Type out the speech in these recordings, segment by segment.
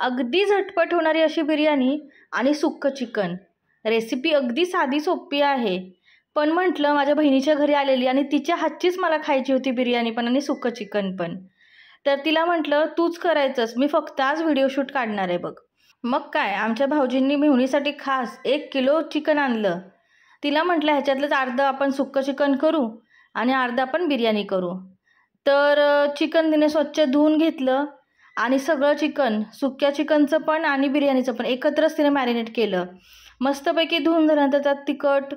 अगदी झटपट होणारी अशी बिर्याणी आणि सुक्कं चिकन। रेसिपी अगदी साधी सोपी आहे, पण म्हटलं माझ्या बहिणीच्या घरी आलेली आणि तिच्या हातचीच मला खायची होती बिर्याणी पण आणि सुक्कं चिकन पण। तर तिला म्हटलं तूच करायचंस, मी फक्त आज व्हिडिओ शूट काढणार आहे बघ। मग काय, आमच्या भाऊजींनी मेहुणीसाठी खास 1 किलो चिकन आणलं। तिला म्हटलं ह्याच्यातलंच अर्धं आपण सुक्कं चिकन करू आणि अर्धं आपण बिर्याणी करू। तर चिकन तिने स्वच्छ धुवून घेतलं आणि सगळं चिकन, सुक्या चिकनचं पण आणि बिर्याणीचं पण एकत्रच तिने मॅरिनेट केलं। मस्तपैकी धुवून झाल्यानंतर त्यात तिखट,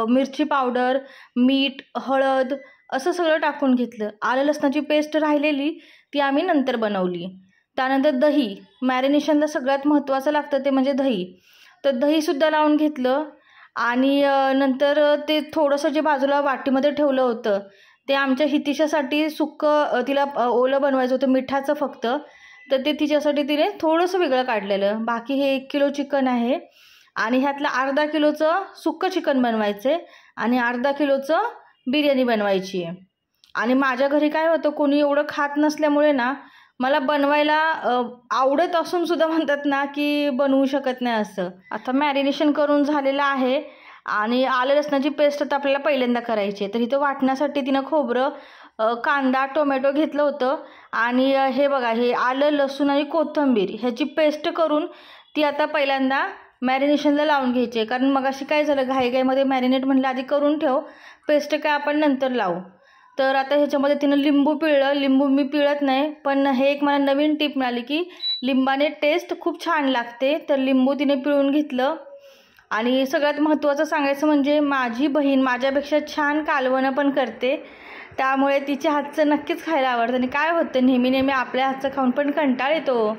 मिरची पावडर, मीठ, हळद असं सगळं टाकून घेतलं। आलं लसणाची पेस्ट राहिलेली ती आम्ही नंतर बनवली। त्यानंतर दही, मॅरिनेशनला सगळ्यात महत्त्वाचं लागतं ते म्हणजे दही। तर दहीसुद्धा लावून घेतलं आणि नंतर ते थोडंसं जे बाजूला वाटीमध्ये ठेवलं होतं ते आमच्या हितिशासाठी सुक्कं, तिला ओलं बनवायचं होतं मिठाचं फक्त, तर ते तिच्यासाठी तिने थोडंसं वेगळं काढलेलं। बाकी हे 1 किलो चिकन आहे आणि ह्यातलं अर्धा किलोचं सुक्कं चिकन बनवायचं आहे आणि अर्धा किलोचं बिर्याणी बनवायची आहे। आणि माझ्या घरी काय होतं, कोणी एवढं खात नसल्यामुळे ना मला बनवायला आवडत असून सुद्धा म्हणतात ना की बनवू शकत नाही असं। आता मॅरिनेशन करून झालेलं आहे आणि आलं लसणाची पेस्ट तर आपल्याला पहिल्यांदा करायची आहे। तर इथं वाटण्यासाठी तिनं खोबरं, कांदा, टोमॅटो घेतलं होतं आणि हे बघा, हे आलं, लसूण आणि कोथिंबीर ह्याची पेस्ट करून ती आता पहिल्यांदा मॅरिनेशनला लावून घ्यायची आहे। कारण मगाशी काय झालं, घाईघाईमध्ये मॅरिनेट म्हटलं आधी करून ठेव, पेस्ट काय आपण नंतर लावू। तर आता ह्याच्यामध्ये तिनं लिंबू पिळलं। लिंबू मी पिळत नाही, पण हे एक मला नवीन टिप मिळाली की लिंबाने टेस्ट खूप छान लागते। तर लिंबू तिने पिळून घेतलं आणि सगळ्यात महत्त्वाचं सांगायचं म्हणजे माझी बहीण माझ्यापेक्षा छान कालवणं पण करते, त्यामुळे तिच्या हातचं नक्कीच खायला आवडतं। आणि काय होतं, नेहमी नेहमी आपल्या हातचं खाऊन पण कंटाळ येतो।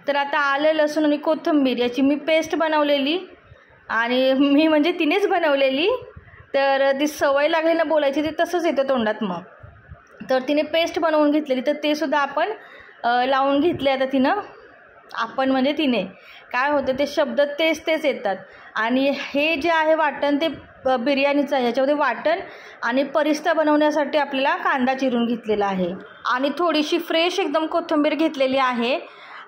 तर आता आलं, लसूण आणि कोथिंबीर याची मी पेस्ट बनवलेली आणि मी म्हणजे तिनेच बनवलेली, तर ती सवय लागली ना बोलायची, ते तसंच येतं तोंडात मग। तर तिने पेस्ट बनवून घेतलेली, तर ते सुद्धा आपण लावून घेतले। आता तिनं, आपण म्हणजे तिने, काय होतं ते शब्द तेच येतात। आणि हे जे आहे वाटण ते बिर्याणीचं आहे, ह्याच्यामध्ये वाटण आणि परिस्ता बनवण्यासाठी आपल्याला कांदा चिरून घेतलेला आहे आणि थोडीशी फ्रेश एकदम कोथिंबीर घेतलेली आहे।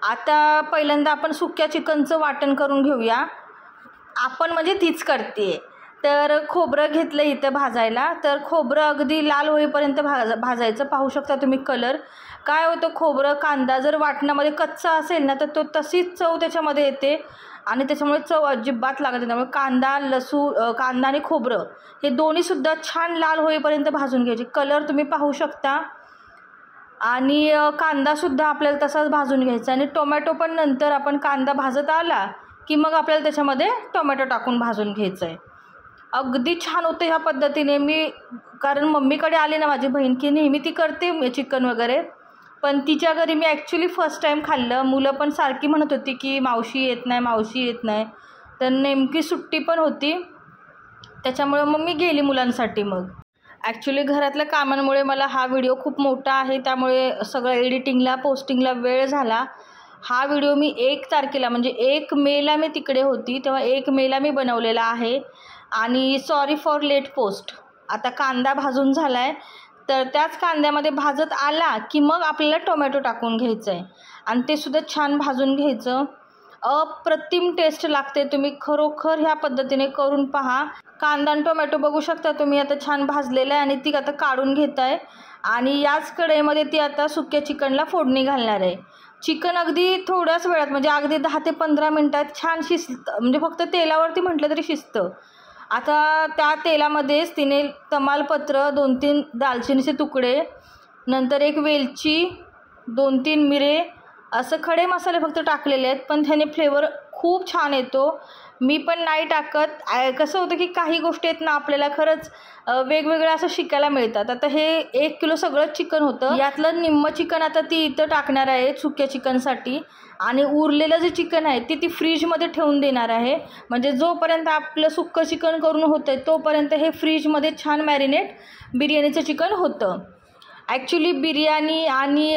आता पहिल्यांदा आपण सुक्या चिकनचं वाटण करून घेऊया, आपण म्हणजे तीच करते। तर खोबरं घेतलं इथं भाजायला, तर खोबरं अगदी लाल होईपर्यंत भाजायचं। पाहू शकता तुम्ही कलर। काय होतं, खोबरं, कांदा जर वाटणामध्ये कच्चा असेल ना तर तो तशीच चव त्याच्यामध्ये येते आणि त्याच्यामुळे चव अजिबात लागत नाही। त्यामुळे कांदा आणि खोबरं हे दोन्हीसुद्धा छान लाल होईपर्यंत भाजून घ्यायचे। कलर तुम्ही पाहू शकता आणि कांदासुद्धा आपल्याला तसाच भाजून घ्यायचा आणि टोमॅटो पण नंतर आपण कांदा भाजत आला की मग आपल्याला त्याच्यामध्ये टोमॅटो टाकून भाजून घ्यायचं आहे। अगदी छान होतं ह्या पद्धतीने। मी कारण मम्मीकडे आले ना माझी बहीण की नेहमी ती करते चिकन वगैरे, पण तिच्या घरी मी ॲक्च्युली फर्स्ट टाईम खाल्लं। मुलं पण सारखी म्हणत होती की मावशी येत नाही, मावशी येत नाही, तर नेमकी सुट्टी पण होती, त्याच्यामुळं मग मी गेली मुलांसाठी। मग ॲक्च्युली घरातल्या कामांमुळे मला हा व्हिडिओ खूप मोठा आहे, त्यामुळे सगळं एडिटिंगला, पोस्टिंगला वेळ झाला। हा व्हिडिओ मी 1 तारखेला म्हणजे 1 मेला मी तिकडे होती, तेव्हा 1 मेला मी बनवलेला आहे आणि सॉरी फॉर लेट पोस्ट। आता कांदा भाजून झाला आहे, तर त्याच कांद्यामध्ये भाजत आला की मग आपल्याला टोमॅटो टाकून घ्यायचं आहे आणि ते सुद्धा छान भाजून घ्यायचं। अप्रतिम टेस्ट लागते, तुम्ही खरोखर ह्या पद्धतीने करून पहा। कांदा आणि टोमॅटो बघू शकता तुम्ही आता छान भाजलेलं आहे आणि ती आता काढून घेत आहे आणि याच कढईमध्ये ती आता सुक्या चिकनला फोडणी घालणार आहे। चिकन अगदी थोड्याच वेळात म्हणजे अगदी 10 ते 15 मिनटात छान शिजतं, म्हणजे फक्त तेलावरती म्हटलं तरी शिजतं। आता त्या तेलामध्येच तिने तमालपत्र, 2-3 दालचिनीचे तुकडे, नंतर 1 वेलची, 2-3 मिरे असं खडे मसाले फक्त टाकलेले आहेत, पण त्याने फ्लेवर खूप छान येतो। मी पण नाही टाकत, कसं होतं की काही गोष्टी आहेत ना आपल्याला खरंच वेगवेगळ्या असं शिकायला मिळतात। आता हे 1 किलो सगळं चिकन होतं, यातलं निम्मं चिकन आता ती इथं टाकणार आहे सुक्या चिकनसाठी आणि उरलेलं जे चिकन आहे ती फ्रीजमध्ये ठेवून देणार आहे। म्हणजे जोपर्यंत आपलं सुक्कं चिकन करून होतं आहे तोपर्यंत हे फ्रीजमध्ये छान मॅरिनेट बिर्याणीचं चिकन होतं। ॲक्च्युली बिर्याणी आणि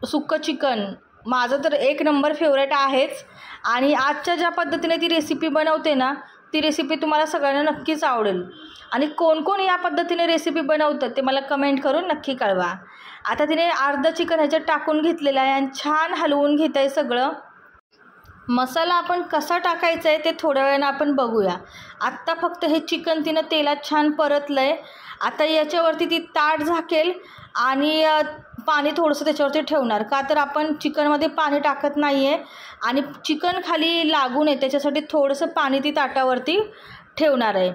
सुक्कं चिकन माझं तर 1 नंबर फेवरेट आहेच आणि आजच्या ज्या पद्धतीने ती रेसिपी बनवते ना ती रेसिपी तुम्हाला सगळ्यांना नक्कीच आवडेल. आणि कोण कोण या पद्धतीने रेसिपी बनवतं ते मला कमेंट करून नक्की कळवा. आता तिने अर्धा चिकन ह्याच्यात टाकून घेतलेलं आहे आणि छान हलवून घेत आहे सगळं. मसाला आपण कसा टाकायचा आहे ते थोड्या वेळानं आपण बघूया. आत्ता फक्त हे चिकन तिनं तेलात छान परतलं आहे. आता याच्यावरती ती ताट झाकेल आणि पाणी थोडंसं त्याच्यावरती ठेवणार, का तर आपण चिकनमध्ये पाणी टाकत नाही आहे आणि चिकन खाली लागू नये त्याच्यासाठी थोडंसं पाणी ती ताटावरती ठेवणार आहे.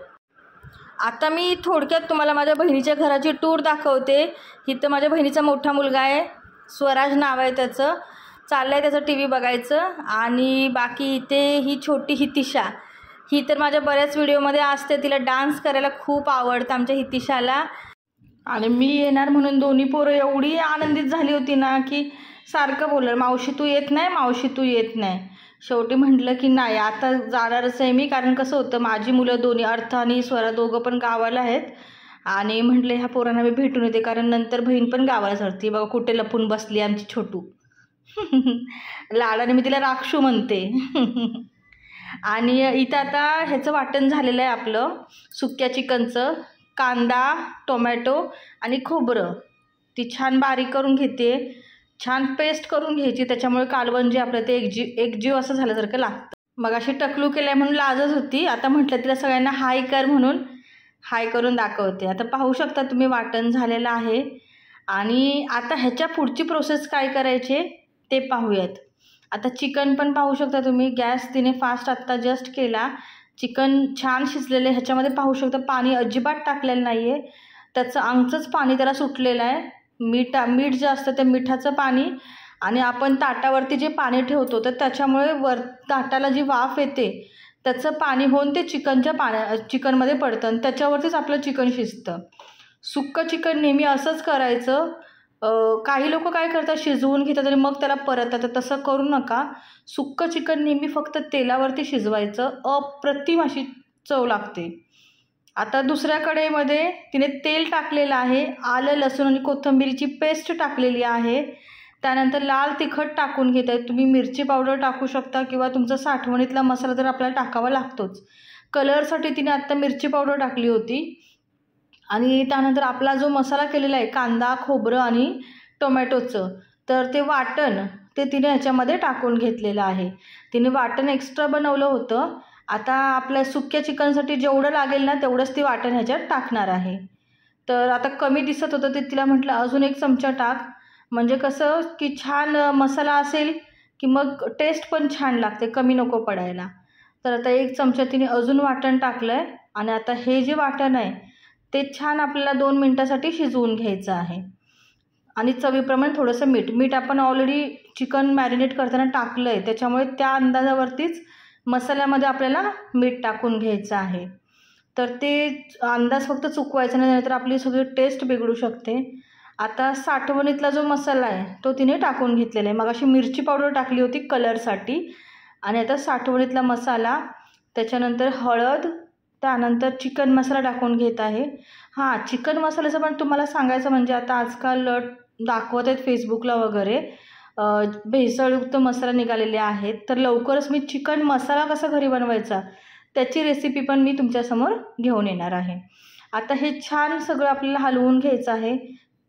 आता मी थोडक्यात तुम्हाला माझ्या बहिणीच्या घराची टूर दाखवते. इथं माझ्या बहिणीचा मोठा मुलगा आहे, स्वराज नाव आहे त्याचं, चाललं आहे त्याचं टी व्ही बघायचं. आणि बाकी इथे ही छोटी हितिशा, ही तर माझ्या बऱ्याच व्हिडिओमध्ये असते, तिला डान्स करायला खूप आवडतं आमच्या हितिशाला. आणि मी येणार म्हणून दोन्ही पोरं एवढी आनंदित झाली होती ना की सारखं बोललं, मावशी तू येत नाही, मावशी तू येत नाही. शेवटी म्हटलं की नाही आता जाणारच आहे मी, कारण कसं होतं माझी मुलं दोन्ही अर्थ आणि स्वरा दोघं पण गावाला आहेत. आणि म्हटले ह्या पोरांना मी भेटून येते, कारण नंतर बहीण पण गावाला चढते. बघा कुठे लपून बसली आमची छोटू. लाडाने मी तिला राक्षू म्हणते. आणि इथं आता ह्याचं वाटण झालेलं आहे आपलं सुक्या चिकनचं. कांदा, टोमॅटो आणि खोबरं ती छान बारीक करून घेते, छान पेस्ट करून घ्यायची. त्याच्यामुळे कालवण जे आपलं ते एकजीव असं झाल्यासारखं लागतं. मग अशी टकलू केल्या म्हणून लाजत होती, आता म्हटलं तिला सगळ्यांना हाय कर म्हणून हाय करून दाखवते. आता पाहू शकता तुम्ही वाटण झालेलं आहे. आणि आता ह्याच्या पुढची प्रोसेस काय करायची ते पाहूयात. आता चिकन पण पाहू शकता तुम्ही, गॅस तिने फास्ट आत्ता जस्ट केला. चिकन छान शिजलेलं आहे. ह्याच्यामध्ये पाहू शकता पाणी अजिबात टाकलेलं नाही आहे, त्याचं अंगचंच पाणी त्याला सुटलेलं आहे. मीठ जे असतं ते मिठाचं पाणी आणि आपण ताटावरती जे पाणी ठेवतो तर त्याच्यामुळे ताटाला जी वाफ येते त्याचं पाणी होऊन ते चिकनमध्ये पडतं आणि त्याच्यावरतीच आपलं चिकन शिजतं. सुक्कं चिकन नेहमी असंच करायचं. काही लोक काय करतात शिजवून घेतात आणि मग त्याला परततात, तर तसं करू नका. सुक्कं चिकन नेहमी फक्त तेलावरती शिजवायचं, अप्रतिम अशी चव लागते. आता दुसऱ्या कढईमध्ये तिने तेल टाकलेलं आहे, आलं लसूण आणि कोथिंबीरची पेस्ट टाकलेली आहे. त्यानंतर लाल तिखट टाकून घेत आहे. तुम्ही मिरची पावडर टाकू शकता किंवा तुमचा साठवणीतला मसाला तर आपल्याला टाकावा लागतोच. कलरसाठी तिने आत्ता मिरची पावडर टाकली होती. आणि त्यानंतर आपला जो मसाला केलेला आहे कांदा, खोबरं आणि टोमॅटोचं, तर ते वाटण ते तिने ह्याच्यामध्ये टाकून घेतलेलं आहे. तिने वाटण एक्स्ट्रा बनवलं होतं. आता आपल्या सुक्या चिकनसाठी जेवढं लागेल ना तेवढंच ती वाटण ह्याच्यात टाकणार आहे. तर आता कमी दिसत होतं ते तिला म्हटलं अजून एक चमचा टाक, म्हणजे कसं की छान मसाला असेल की मग टेस्ट पण छान लागते, कमी नको पडायला. तर आता एक चमचा तिने अजून वाटण टाकलं आहे. आणि आता हे जे वाटण आहे ते छान आपल्याला 2 मिनटासाठी शिजवून घ्यायचं आहे. आणि चवीप्रमाणे थोडंसं मीठ आपण ऑलरेडी चिकन मॅरिनेट करताना टाकलं आहे, त्याच्यामुळे त्या अंदाजावरतीच मसाल्यामध्ये आपल्याला मीठ टाकून घ्यायचं आहे. तर ते अंदाज फक्त चुकवायचा नाही, नाहीतर आपली सगळी टेस्ट बिघडू शकते. आता साठवणीतला जो मसाला आहे तो तिने टाकून घेतलेला आहे. मग अशी मिरची पावडर टाकली होती कलरसाठी. आणि आता साठवणीतला मसाला, त्याच्यानंतर हळद, त्यानंतर चिकन मसाला टाकून घेत आहे. हां, चिकन मसाल्याचं पण तुम्हाला सांगायचं म्हणजे आता आजकाल दाखवत आहेत फेसबुकला वगैरे भेसळयुक्त मसाला निघालेले आहेत. तर लवकरच मी चिकन मसाला कसा घरी बनवायचा त्याची रेसिपी पण मी तुमच्यासमोर घेऊन येणार आहे. आता हे छान सगळं आपल्याला हलवून घ्यायचं आहे.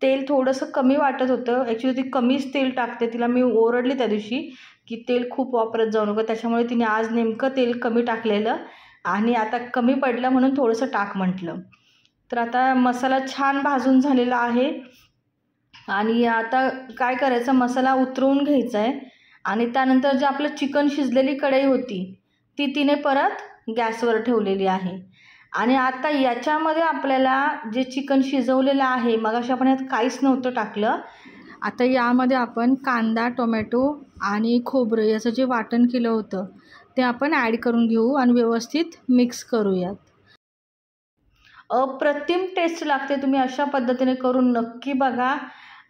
तेल थोडंसं कमी वाटत होतं, ॲक्च्युली ती कमीच तेल टाकते. तिला मी ओरडली त्या दिवशी की तेल खूप वापरत जाऊ नको, त्याच्यामुळे तिने आज नेमकं तेल कमी टाकलेलं आणि आता कमी पडलं म्हणून थोडंसं टाक म्हटलं. तर आता मसाला छान भाजून झालेला आहे. आणि आता काय करायचं, मसाला उतरवून घ्यायचा आहे. आणि त्यानंतर जे आपलं चिकन शिजलेली कढई होती ती तिने परत गॅसवर ठेवलेली आहे. आणि आता याच्यामध्ये आपल्याला जे चिकन शिजवलेलं आहे, मगाशी आपण यात काहीच नव्हतं टाकलं, आता यामध्ये आपण कांदा, टोमॅटो आणि खोबरं याचं जे वाटण केलं होतं ते आपण ॲड करून घेऊ आणि व्यवस्थित मिक्स करूयात. अप्रतिम टेस्ट लागते. तुम्ही अशा पद्धतीने करून नक्की बघा.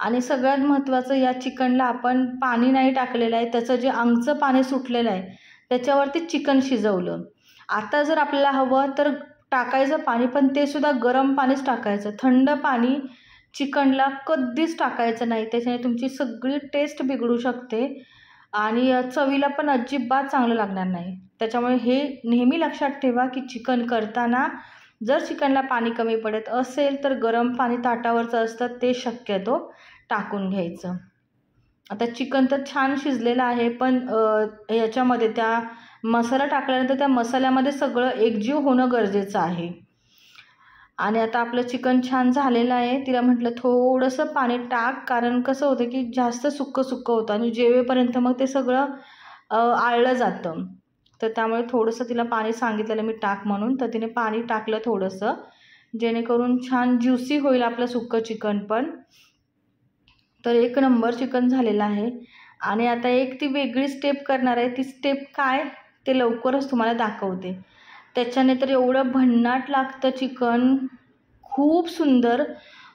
आणि सगळ्यात महत्त्वाचं, या चिकनला आपण पाणी नाही टाकलेलं आहे, त्याचं जे अंगचं पाणी सुटलेलं आहे त्याच्यावरती चिकन शिजवलं. आता जर आपल्याला हवं तर टाकायचं पाणी, पण ते सुद्धा गरम पाणीच टाकायचं. थंड पाणी चिकनला कधीच टाकायचं नाही, त्याच्याने तुमची सगळी टेस्ट बिघडू शकते. आणि चवीला पण अजिबात चांगलं लागणार नाही. त्याच्यामुळे हे नेहमी लक्षात ठेवा की चिकन करताना जर चिकनला पाणी कमी पडत असेल तर गरम पाणी ताटावरचं असतं ते शक्यतो टाकून घ्यायचं. आता चिकन तर छान शिजलेलं आहे, पण याच्यामध्ये त्या मसाला टाकल्यानंतर त्या मसाल्यामध्ये सगळं एकजीव होणं गरजेचं आहे. आणि आता आपलं चिकन छान झालेलं आहे. तिला म्हटलं थोडंसं पाणी टाक, कारण कसं होतं की जास्त सुक्कं सुक्कं होतं आणि जेवेपर्यंत मग ते सगळं आळलं जातं. तर त्यामुळे थोडंसं तिला पाणी सांगितलेलं मी टाक म्हणून, तर तिने पाणी टाकलं थोडंसं, जेणेकरून छान ज्युसी होईल आपलं सुक्कं चिकन पण. तर एक नंबर चिकन झालेलं आहे. आणि आता एक ती वेगळी स्टेप करणार आहे. ती स्टेप काय ते लवकरच तुम्हाला दाखवते. त्याच्याने तर एवढं भन्नाट लागतं चिकन, खूप सुंदर.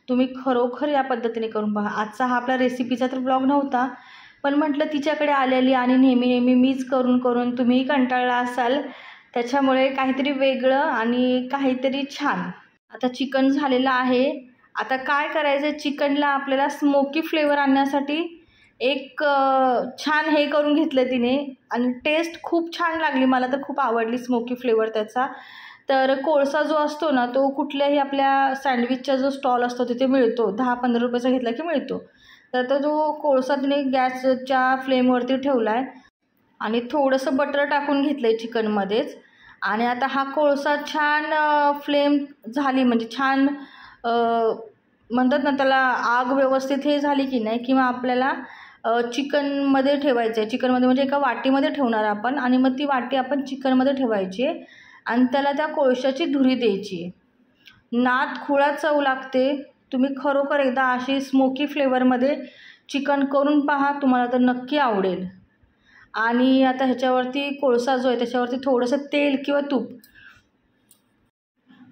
तुम्ही खरोखर या पद्धतीने करून पहा. आजचा हा आपला रेसिपीचा तर ब्लॉग नव्हता, पण म्हटलं तिच्याकडे आलेली आणि नेहमी नेहमी मीच करून करून तुम्हीही कंटाळला असाल, त्याच्यामुळे काहीतरी वेगळं आणि काहीतरी छान. आता चिकन झालेलं आहे. आता काय करायचं, चिकनला आपल्याला स्मोकी फ्लेवर आणण्यासाठी एक छान हे करून घेतलं तिने आणि टेस्ट खूप छान लागली. मला तर खूप आवडली स्मोकी फ्लेवर त्याचा. तर कोळसा जो असतो ना, तो कुठल्याही आपल्या सँडविचचा जो स्टॉल असतो तिथे मिळतो. 10-15 रुपयाचा घेतला की मिळतो. तर तो कोळसा तिने गॅसच्या फ्लेमवरती ठेवला आहे आणि थोडंसं बटर टाकून घेतलं आहे चिकनमध्येच. आणि आता हा कोळसा छान फ्लेम झाली म्हणजे छान म्हणतात ना त्याला आग व्यवस्थित हे झाली की नाही, किंवा आपल्याला चिकनमध्ये ठेवायचं आहे. चिकनमध्ये म्हणजे एका वाटीमध्ये ठेवणार आपण आणि मग ती वाटी आपण चिकनमध्ये ठेवायची आणि त्याला त्या कोळशाची धुरी द्यायची. नाद खुळा चव लागते. तुम्ही खरोखर एकदा अशी स्मोकी फ्लेवरमध्ये चिकन करून पहा, तुम्हाला तर नक्की आवडेल. आणि आता ह्याच्यावरती कोळसा जो आहे त्याच्यावरती थोडंसं तेल किंवा तूप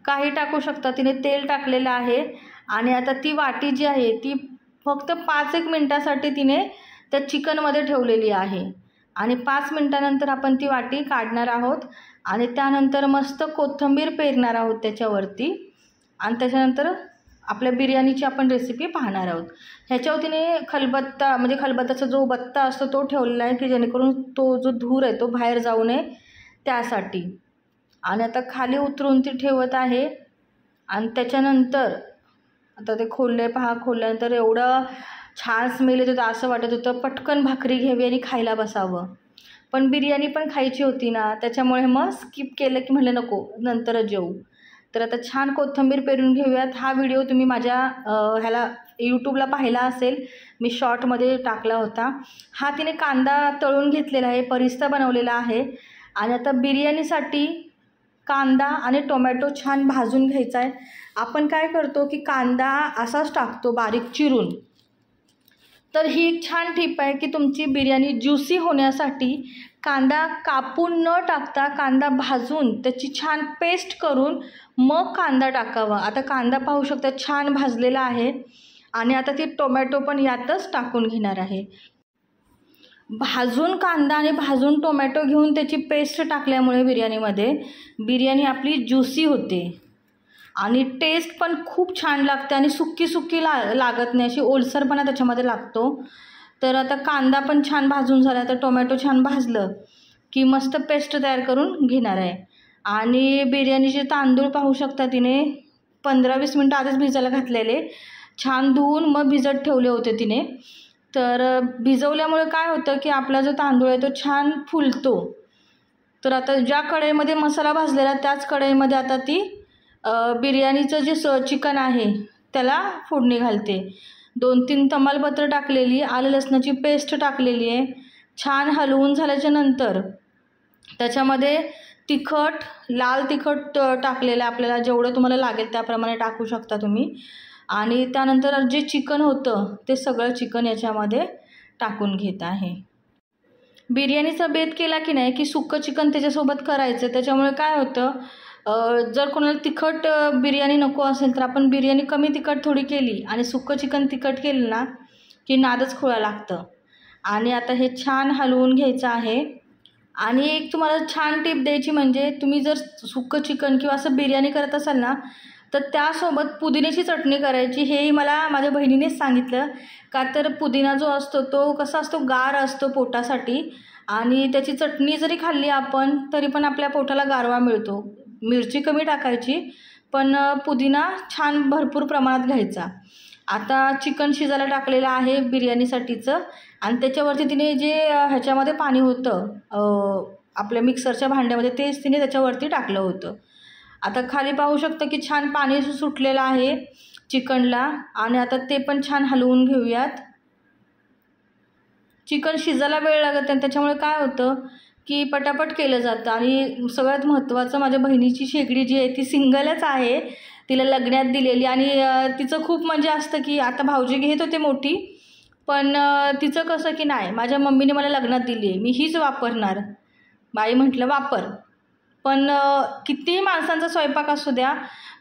काही टाकू शकता. तिने तेल टाकलेलं आहे आणि आता ती वाटी जी आहे ती फक्त 5-1 मिनटासाठी तिने त्या चिकनमध्ये ठेवलेली आहे. आणि 5 मिनटानंतर आपण ती वाटी काढणार आहोत आणि त्यानंतर मस्त कोथिंबीर पेरणार आहोत त्याच्यावरती. आणि त्याच्यानंतर आपल्या बिर्याणीची आपण रेसिपी पाहणार आहोत. ह्याच्यावर तिने खलबत्ता म्हणजे खलबत्त्याचा जो बत्ता असतो तो ठेवलेला आहे की जेणेकरून तो जो धूर आहे तो बाहेर जाऊ नये त्यासाठी. आणि आता खाली उतरून ती ठेवत आहे आणि त्याच्यानंतर आता ते खोलले पहा. खोलल्यानंतर एवढं छान स्मेल येत होतं, असं वाटत होतं पटकन भाकरी घ्यावी आणि खायला बसावं. पण बिर्याणी पण खायची होती ना, त्याच्यामुळे मग स्किप केलं की म्हटलं नको नंतरच जेवू. तर आता छान कोथिंबीर पेरून घेऊयात. हा व्हिडिओ तुम्ही माझ्या ह्याला यूट्यूबला पाहिला असेल, मी शॉर्टमध्ये टाकला होता. हा तिने कांदा तळून घेतलेला आहे, परिस्ता बनवलेला आहे. आणि आता बिर्याणीसाठी कांदा आणि टोमॅटो छान भाजून घ्यायचा आहे. आपण काय करतो की कांदा असाच टाकतो बारीक चिरून. तर ही एक छान टिप आहे की तुमची बिर्याणी ज्युसी होण्यासाठी कांदा कापून न टाकता कांदा भाजून त्याची छान पेस्ट करून मग कांदा टाकावा. आता कांदा पाहू शकता छान भाजलेला आहे आणि आता ती टोमॅटो पण यातच टाकून घेणार आहे. भाजून कांदा आणि भाजून टोमॅटो घेऊन त्याची पेस्ट टाकल्यामुळे बिर्याणीमध्ये बिर्याणी आपली ज्युसी होते आणि टेस्ट पण खूप छान लागते आणि सुक्की सुक्की लागत नाही, अशी ओलसरपणा त्याच्यामध्ये लागतो. तर आता कांदा पण छान भाजून झाला, तर टोमॅटो छान भाजलं की मस्त पेस्ट तयार करून घेणार आहे. आणि बिर्याणीचे तांदूळ पाहू शकता तिने 15-20 मिनटं आधीच भिजायला घातलेले, छान धुवून मग भिजत ठेवले होते तिने. तर भिजवल्यामुळे काय होतं की आपला जो तांदूळ आहे तो छान फुलतो. तर आता ज्या कढईमध्ये मसाला भाजलेला त्याच कढईमध्ये आता ती बिर्याणीचं जे चिकन आहे त्याला फोडणी घालते. 2-3 तमालपत्र टाकलेली, आलं लसणाची पेस्ट टाकलेली आहे. छान हलवून झाल्याच्या नंतर त्याच्यामध्ये तिखट, लाल तिखट टाकलेलं आहे. आपल्याला जेवढं तुम्हाला लागेल त्याप्रमाणे टाकू शकता तुम्ही. आणि त्यानंतर जे चिकन होतं ते सगळं चिकन याच्यामध्ये टाकून घेत आहे. बिर्याणीचा बेत केला की नाही की सुक्कं चिकन त्याच्यासोबत करायचं. त्याच्यामुळे काय होतं, जर कोणाला तिखट बिर्याणी नको असेल तर आपण बिर्याणी कमी तिखट थोडी केली आणि सुक्कं चिकन तिखट केलं ना की नादच खुळा लागतं. आणि आता हे छान हलवून घ्यायचं आहे. आणि एक तुम्हाला छान टिप द्यायची म्हणजे तुम्ही जर सुक्कं चिकन किंवा असं बिर्याणी करत असाल ना, तर त्यासोबत पुदिन्याची चटणी करायची, हेही मला माझ्या बहिणीनेच सांगितलं. का तर पुदिना जो असतो तो कसा असतो, गार असतो पोटासाठी, आणि त्याची चटणी जरी खाल्ली आपण तरी पण आपल्या पोटाला गारवा मिळतो. मिरची कमी टाकायची, पण पुदिना छान भरपूर प्रमाणात घ्यायचा. आता चिकन शिजायला टाकलेलं आहे बिर्याणीसाठीचं, आणि त्याच्यावरती तिने जे ह्याच्यामध्ये पाणी होतं आपल्या मिक्सरच्या भांड्यामध्ये, तेच तिने त्याच्यावरती टाकलं होतं. आता खाली पाहू शकता की छान पाणी सुटलेलं आहे चिकनला, आणि आता ते पण छान हलवून घेऊयात. चिकन शिजायला वेळ लागत नाही, त्याच्यामुळे काय होतं की पटापट केलं जातं. आणि सगळ्यात महत्त्वाचं, माझ्या बहिणीची शेगडी जी आहे ती सिंगलच आहे, तिला लग्नात दिलेली. आणि तिचं खूप म्हणजे असतं की आता भाऊजी घेत होते मोठी, पण तिचं कसं की नाही, माझ्या मम्मीने मला लग्नात दिली आहे, मी हीच वापरणार. बाई म्हटलं वापर, पण कितीही माणसांचा स्वयंपाक असू द्या,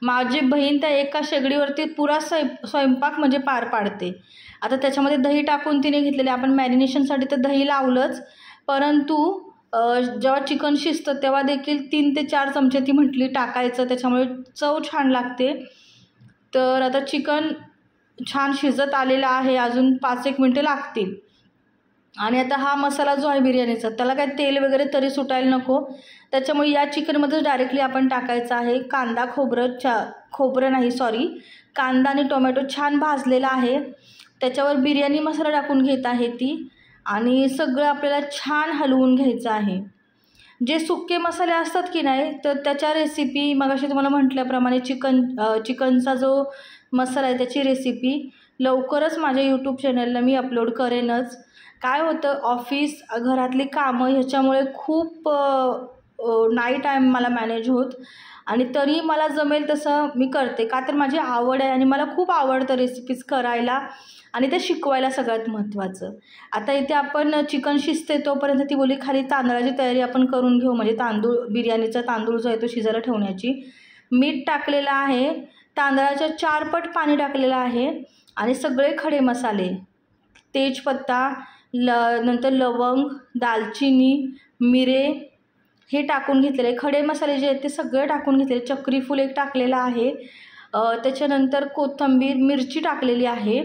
माझी बहीण त्या एका शेगडीवरती पुरा स्वयंपाक म्हणजे पार पाडते. आता त्याच्यामध्ये दही टाकून तिने घेतलेले, आपण मॅरिनेशनसाठी तर दही लावलंच, परंतु जेव्हा चिकन शिजतं तेव्हा देखील 3 ते 4 चमचे ती म्हटली टाकायचं, त्याच्यामुळे चव छान लागते. तर आता चिकन छान शिजत आलेलं आहे, अजून 5-1 मिनटं लागतील. आणि आता हा मसाला जो आहे बिर्याणीचा, त्याला काय तेल वगैरे तरी सुटायला नको, त्याच्यामुळे या चिकनमध्ये डायरेक्टली आपण टाकायचं आहे. खोबरं नाही सॉरी, कांदा आणि टोमॅटो छान भाजलेला आहे, त्याच्यावर बिर्याणी मसाला टाकून घेत आहे ती, आणि सगळं आपल्याला छान हलवून घ्यायचं आहे. जे सुके मसाले असतात की नाही, तर त्याच्या रेसिपी मगाशी तुम्हाला म्हटल्याप्रमाणे चिकनचा जो मसाला आहे त्याची रेसिपी लवकरच माझ्या यूट्यूब चॅनलला मी अपलोड करेनच. काय होतं, ऑफिस, घरातली कामं ह्याच्यामुळे खूप नाही टाईम मला मॅनेज होत, आणि तरी मला जमेल तसं मी करते, का तर माझी आवड आहे आणि मला खूप आवडतं रेसिपीज करायला आणि ते शिकवायला सगळ्यात महत्त्वाचं. आता इथे आपण चिकन शिजते तोपर्यंत ती बोली खाली तांदळाची तयारी आपण करून घेऊ, म्हणजे बिर्याणीचा तांदूळ जो आहे तो शिजायला ठेवण्याची. मीठ टाकलेलं आहे, तांदळाच्या 4 पट पाणी टाकलेलं आहे, आणि सगळे खडे मसाले, तेजपत्ता, नंतर लवंग, दालचिनी, मिरे हे टाकून घेतलेले. खडे मसाले जे आहेत ते सगळे टाकून घेतलेले. चक्रीफूल एक टाकलेलं आहे, त्याच्यानंतर कोथिंबीर, मिरची टाकलेली आहे,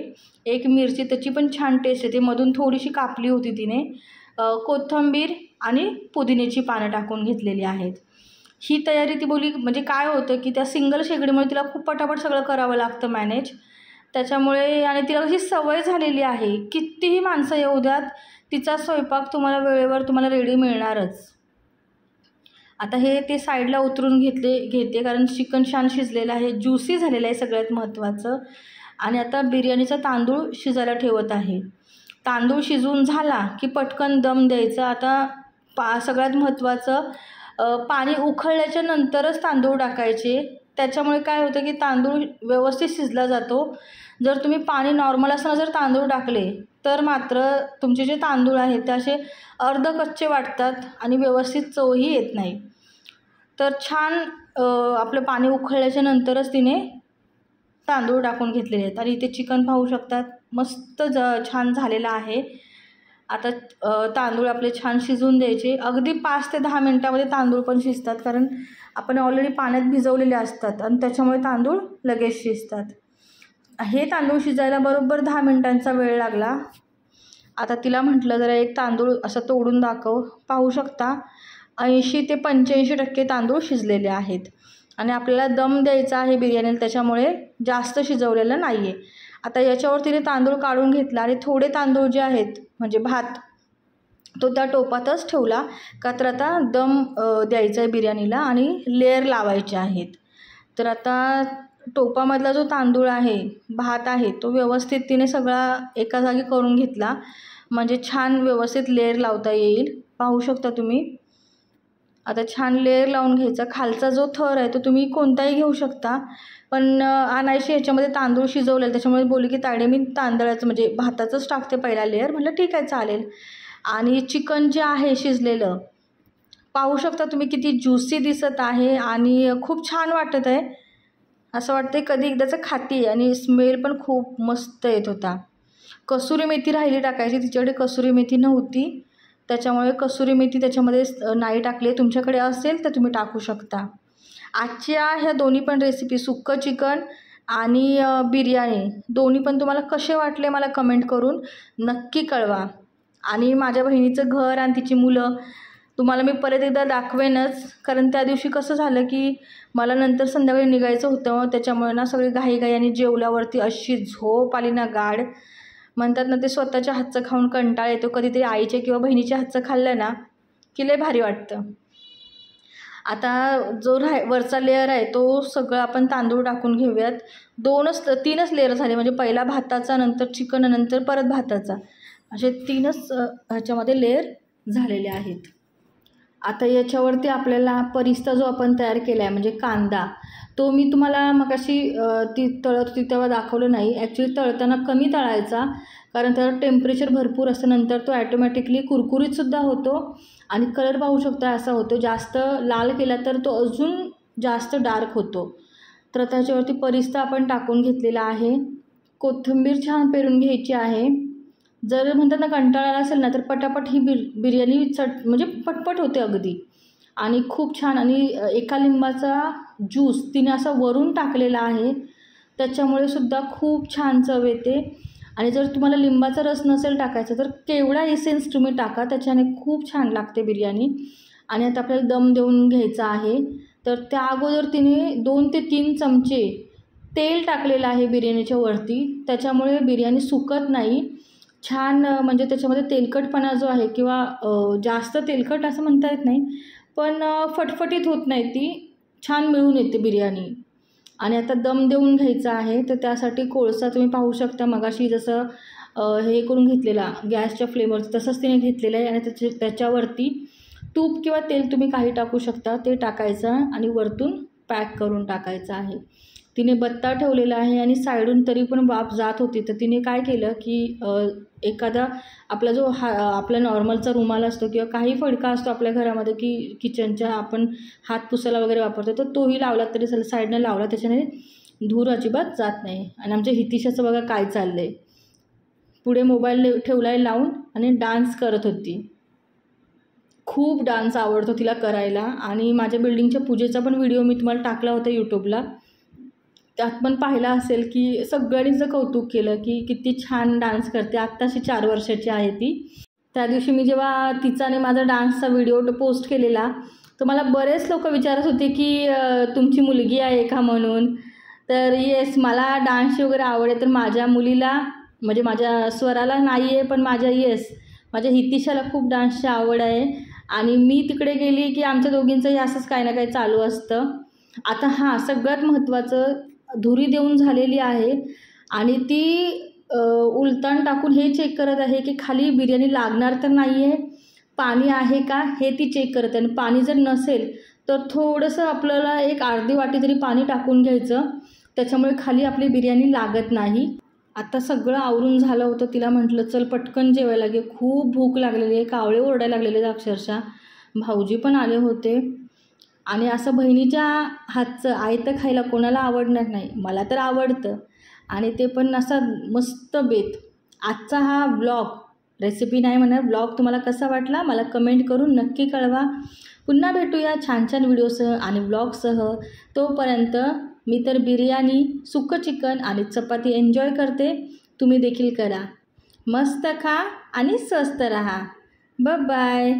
एक मिरची, त्याची पण छान टेस्ट येते, मधून थोडीशी कापली होती तिने. कोथिंबीर आणि पुदिन्याची पानं टाकून घेतलेली आहेत. ही तयारी ती बोली, म्हणजे काय होतं की त्या सिंगल शेगडीमुळे तिला खूप पटापट सगळं करावं लागतं मॅनेज, त्याच्यामुळे. आणि तिला कशी सवय झालेली आहे, कितीही माणसं येऊ द्यात तिचा स्वयंपाक तुम्हाला वेळेवर तुम्हाला रेडी मिळणारच. आता हे ते साईडला उतरून घेते, कारण चिकन छान शिजलेलं आहे, ज्युसी झालेलं आहे सगळ्यात महत्त्वाचं. आणि आता बिर्याणीचा तांदूळ शिजायला ठेवत आहे. तांदूळ शिजून झाला की पटकन दम द्यायचा. आता सगळ्यात महत्त्वाचं, पाणी उकळल्याच्या नंतरच तांदूळ टाकायचे, त्याच्यामुळे काय होतं की तांदूळ व्यवस्थित शिजला जातो. जर तुम्ही पाणी नॉर्मल असताना जर तांदूळ टाकले तर मात्र तुमचे जे तांदूळ आहेत ते असे अर्ध कच्चे वाटतात आणि व्यवस्थित चवही येत नाही. तर छान आपलं पाणी उकळल्याच्या नंतरच तिने तांदूळ टाकून घेतलेले आहेत. आणि इथे चिकन पाहू शकतात, मस्त छान झालेलं आहे. आता तांदूळ आपले छान शिजून द्यायचे. अगदी 5 ते 10 मिनटामध्ये तांदूळ पण शिजतात, कारण आपण ऑलरेडी पाण्यात भिजवलेले असतात आणि त्याच्यामुळे तांदूळ लगेच शिजतात. हे तांदूळ शिजायला बरोबर 10 मिनटांचा वेळ लागला. आता तिला म्हटलं जरा एक तांदूळ असं तोडून दाखव. पाहू शकता 80 ते 85% तांदूळ शिजलेले आहेत, आणि आपल्याला दम द्यायचा आहे बिर्याणीला, त्याच्यामुळे जास्त शिजवलेलं नाही आहे. आता याच्यावर तिने तांदूळ काढून घेतला, आणि थोडे तांदूळ जे आहेत म्हणजे भात तो त्या टोपातच ठेवला, का तर आता दम द्यायचा आहे बिर्याणीला आणि लेअर लावायचे आहेत. तर आता टोपामधला जो तांदूळ आहे, भात आहे, तो व्यवस्थित तिने सगळा एका जागी करून घेतला, म्हणजे छान व्यवस्थित लेअर लावता येईल. पाहू शकता तुम्ही. आता छान लेअर लावून घ्यायचा. खालचा जो थर आहे तो तुम्ही कोणताही घेऊ शकता, पण आणायशी ह्याच्यामध्ये तांदूळ शिजवलेलं, त्याच्यामुळे बोलली की तायडे मी तांदळाचं म्हणजे भाताचंच टाकते पहिला लेअर. म्हटलं ठीक आहे चालेल. आणि चिकन जे आहे शिजलेलं पाहू शकता तुम्ही, किती ज्युसी दिसत आहे आणि खूप छान वाटत आहे. असं वाटतं कधी एकदाचं खाते, आणि स्मेल पण खूप मस्त येत होता. कसुरी मेथी राहिली टाकायची, तिच्याकडे कसुरी मेथी नव्हती, त्याच्यामुळे कसुरी मेथी त्याच्यामध्ये नाही टाकली. तुमच्याकडे असेल तर तुम्ही टाकू शकता. आजच्या ह्या दोन्ही पण रेसिपी, सुक्कं चिकन आणि बिर्याणी, दोन्ही पण तुम्हाला कसे वाटले मला कमेंट करून नक्की कळवा. आणि माझ्या बहिणीचं घर आणि तिची मुलं तुम्हाला मी परत एकदा दाखवेनच, कारण त्या दिवशी कसं झालं की मला नंतर संध्याकाळी निघायचं होतं. त्याच्यामुळे ना सगळी घाई आणि जेवल्यावरती अशी झोप आली ना गाढ. म्हणतात ना, ते स्वतःच्या हातचं खाऊन कंटाळा येतो. कधीतरी आईच्या किंवा बहिणीच्या हातचं खाल्लं ना की लय भारी वाटतं. आता जो वरचा लेअर आहे तो सगळं आपण तांदूळ टाकून घेऊयात. 3च लेअर झाले, म्हणजे पहिला भाताचा, नंतर चिकन, नंतर परत भाताचा, असे 3च ह्याच्यामध्ये लेअर झालेले आहेत. आता याच्यावरती आपल्याला परिस्ता जो आपण तयार केला आहे म्हणजे कांदा, तो मी तुम्हाला मगाशी तळत होती तेव्हा दाखवलं नाही. ॲक्च्युली तळताना कमी तळायचा, कारण त्याला टेम्परेचर भरपूर असतं. नंतर तो ॲटोमॅटिकली कुरकुरीतसुद्धा होतो आणि कलर पाहू शकता असा होतो. जास्त लाल केला तर तो अजून जास्त डार्क होतो. तर त्याच्यावरती परिस्ता आपण टाकून घेतलेला आहे. कोथिंबीर छान पेरून घ्यायची आहे. जर म्हणतात ना कंटाळा असेल ना तर पटापट ही बिर्याणी म्हणजे पटपट होते अगदी, आणि खूप छान. आणि एका लिंबाचा ज्यूस तिने असा वरून टाकलेला आहे, त्याच्यामुळे सुद्धा खूप छान चव येते. आणि जर तुम्हाला लिंबाचा रस नसेल टाकायचा तर केवढा एसेन्स तुम्ही टाका, त्याच्याने खूप छान लागते बिर्याणी. आणि आता आपल्याला दम देऊन घ्यायचा आहे. तर त्या अगोदर तिने 2 ते 3 चमचे तेल टाकलेलं आहे बिर्याणीच्या वरती, त्याच्यामुळे बिर्याणी सुकत नाही छान. म्हणजे त्याच्यामध्ये तेलकटपणा जो आहे, किंवा जास्त तेलकट असं म्हणता येत नाही, पण फटफटीत होत नाही, ती छान मिळून येते बिर्याणी. आणि आता दम देऊन घ्यायचा आहे. तर त्यासाठी कोळसा तुम्ही पाहू शकता, मगाशी जसं हे करून घेतलेला गॅसच्या फ्लेमवरती तसंच तिने घेतलेलं आहे. आणि त्याच्यावरती तूप किंवा तेल तुम्ही काही टाकू शकता, ते टाकायचं आणि वरतून पॅक करून टाकायचं आहे. तिने बत्ता ठेवलेला आहे आणि साईडून तरी पण वाफ जात होती. तर तिने काय केलं की एखादा आपला जो आपला नॉर्मलचा रुमाल असतो किंवा काही फडका असतो आपल्या घरामध्ये की किचनच्या आपण हात पुसायला वगैरे वापरतो, तर तोही लावला तरी चालेल, साईडनं लावला, त्याच्याने धूर अजिबात जात नाही. आणि आमच्या हितिशाचं बघा काय चाललं आहे, पुढे मोबाईल ठेवला आहे लावून आणि डान्स करत होती. खूप डान्स आवडतो तिला करायला. आणि माझ्या बिल्डिंगच्या पूजेचा पण व्हिडिओ मी तुम्हाला टाकला होता यूट्यूबला, त्यात पण पाहिला असेल की सगळ्यांनीच कौतुक केलं की किती छान डान्स करते. आत्ताशी 4 वर्षाची आहे ती. त्या दिवशी मी जेव्हा तिचा आणि माझा डान्सचा व्हिडिओ पोस्ट केलेला, तर मला बरेच लोक विचारत होते की तुमची मुलगी आहे का म्हणून. तर येस, मला डान्सची वगैरे आवड आहे. तर माझ्या मुलीला, म्हणजे माझ्या स्वराला नाही आहे, पण माझ्या हितिशाला खूप डान्सची आवड आहे. आणि मी तिकडे गेली की आमच्या दोघींचंही असंच काही ना काही चालू असतं. आता हां, सगळ्यात महत्त्वाचं, धुरी देऊन झालेली आहे आणि ती उलटान टाकून हे चेक करत आहे की खाली बिर्याणी लागणार तर नाही आहे, पाणी आहे का हे ती चेक करत आहे. आणि पाणी जर नसेल तर थोडंसं आपल्याला एक अर्धी वाटी तरी पाणी टाकून घ्यायचं, त्याच्यामुळे खाली आपली बिर्याणी लागत नाही. आता सगळं आवरून झालं होतं. तिला म्हटलं चल पटकन जेवायला घे, खूप भूक लागलेली आहे, कावळे ओरडायला लागलेले अक्षरशः. भाऊजी पण आले होते. आणि असं बहिणीच्या हातचं आयतं खायला कोणाला आवडणार नाही, मला तर आवडतं. आणि ते पण असा मस्त बेत. आजचा हा ब्लॉग, रेसिपी नाही म्हणणार, ब्लॉग तुम्हाला कसा वाटला मला कमेंट करून नक्की कळवा. पुन्हा भेटूया छान छान व्हिडिओसह आणि ब्लॉगसह. तोपर्यंत मी तर बिर्याणी, सुक्कं चिकन आणि चपाती एन्जॉय करते. तुम्ही देखील करा. मस्त खा आणि स्वस्त रहा. Bye bye.